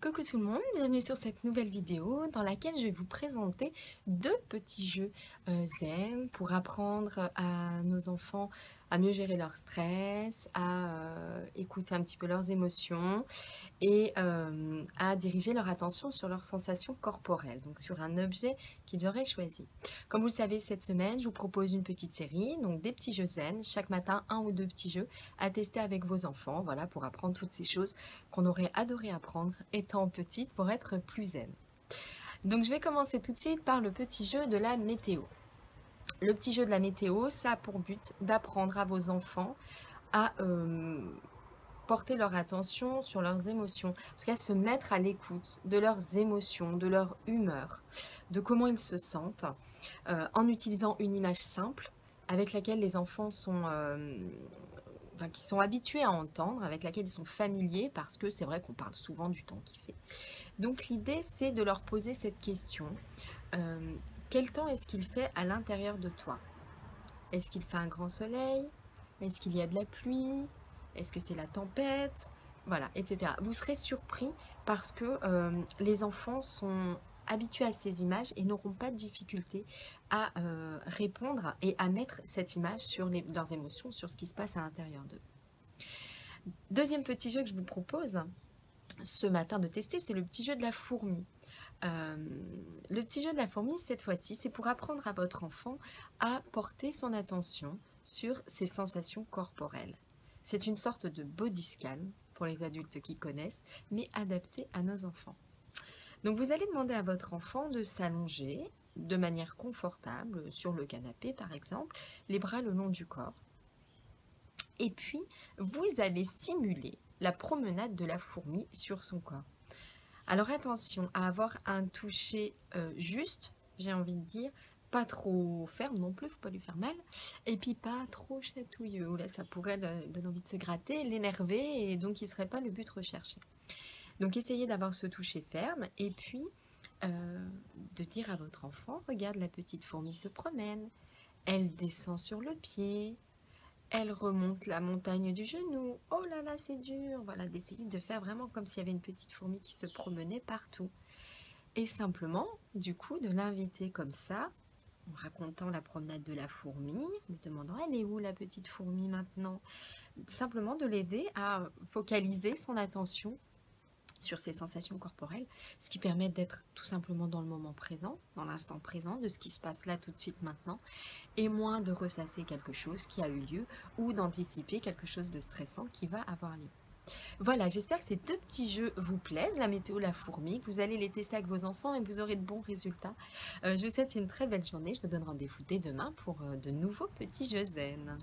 Coucou tout le monde, bienvenue sur cette nouvelle vidéo dans laquelle je vais vous présenter deux petits jeux zen pour apprendre à nos enfants à mieux gérer leur stress, à écouter un petit peu leurs émotions et à diriger leur attention sur leurs sensations corporelles, donc sur un objet qu'ils auraient choisi. Comme vous le savez, cette semaine, je vous propose une petite série, donc des petits jeux zen, chaque matin un ou deux petits jeux à tester avec vos enfants, voilà, pour apprendre toutes ces choses qu'on aurait adoré apprendre étant petite pour être plus zen. Donc je vais commencer tout de suite par le petit jeu de la météo. Le petit jeu de la météo, ça a pour but d'apprendre à vos enfants à porter leur attention sur leurs émotions, en tout cas se mettre à l'écoute de leurs émotions, de leur humeur, de comment ils se sentent, en utilisant une image simple avec laquelle les enfants sont, qui sont habitués à entendre, avec laquelle ils sont familiers, parce que c'est vrai qu'on parle souvent du temps qu'il fait. Donc l'idée, c'est de leur poser cette question. Quel temps est-ce qu'il fait à l'intérieur de toi? Est-ce qu'il fait un grand soleil? Est-ce qu'il y a de la pluie? Est-ce que c'est la tempête? Voilà, etc. Vous serez surpris parce que les enfants sont habitués à ces images et n'auront pas de difficulté à répondre et à mettre cette image sur leurs émotions, sur ce qui se passe à l'intérieur d'eux. Deuxième petit jeu que je vous propose ce matin de tester, c'est le petit jeu de la fourmi. Le petit jeu de la fourmi, cette fois-ci, c'est pour apprendre à votre enfant à porter son attention sur ses sensations corporelles. C'est une sorte de body scan pour les adultes qui connaissent, mais adapté à nos enfants. Donc vous allez demander à votre enfant de s'allonger de manière confortable sur le canapé par exemple, les bras le long du corps. Et puis vous allez simuler la promenade de la fourmi sur son corps. Alors attention à avoir un toucher juste, j'ai envie de dire, pas trop ferme non plus, faut pas lui faire mal, et puis pas trop chatouilleux, ou là ça pourrait donner envie de se gratter, l'énerver, et donc il serait pas le but recherché. Donc essayez d'avoir ce toucher ferme, et puis de dire à votre enfant, regarde la petite fourmi se promène, elle descend sur le pied, elle remonte la montagne du genou. Oh là là, c'est dur. Voilà, d'essayer de faire vraiment comme s'il y avait une petite fourmi qui se promenait partout. Et simplement, du coup, de l'inviter comme ça, en racontant la promenade de la fourmi, lui demandant elle est où la petite fourmi maintenant. Simplement de l'aider à focaliser son attention sur ses sensations corporelles, ce qui permet d'être tout simplement dans le moment présent, dans l'instant présent, de ce qui se passe là tout de suite maintenant, et moins de ressasser quelque chose qui a eu lieu ou d'anticiper quelque chose de stressant qui va avoir lieu. Voilà, j'espère que ces deux petits jeux vous plaisent, la météo, la fourmi, que vous allez les tester avec vos enfants et que vous aurez de bons résultats. Je vous souhaite une très belle journée, je vous donne rendez-vous dès demain pour de nouveaux petits jeux zen.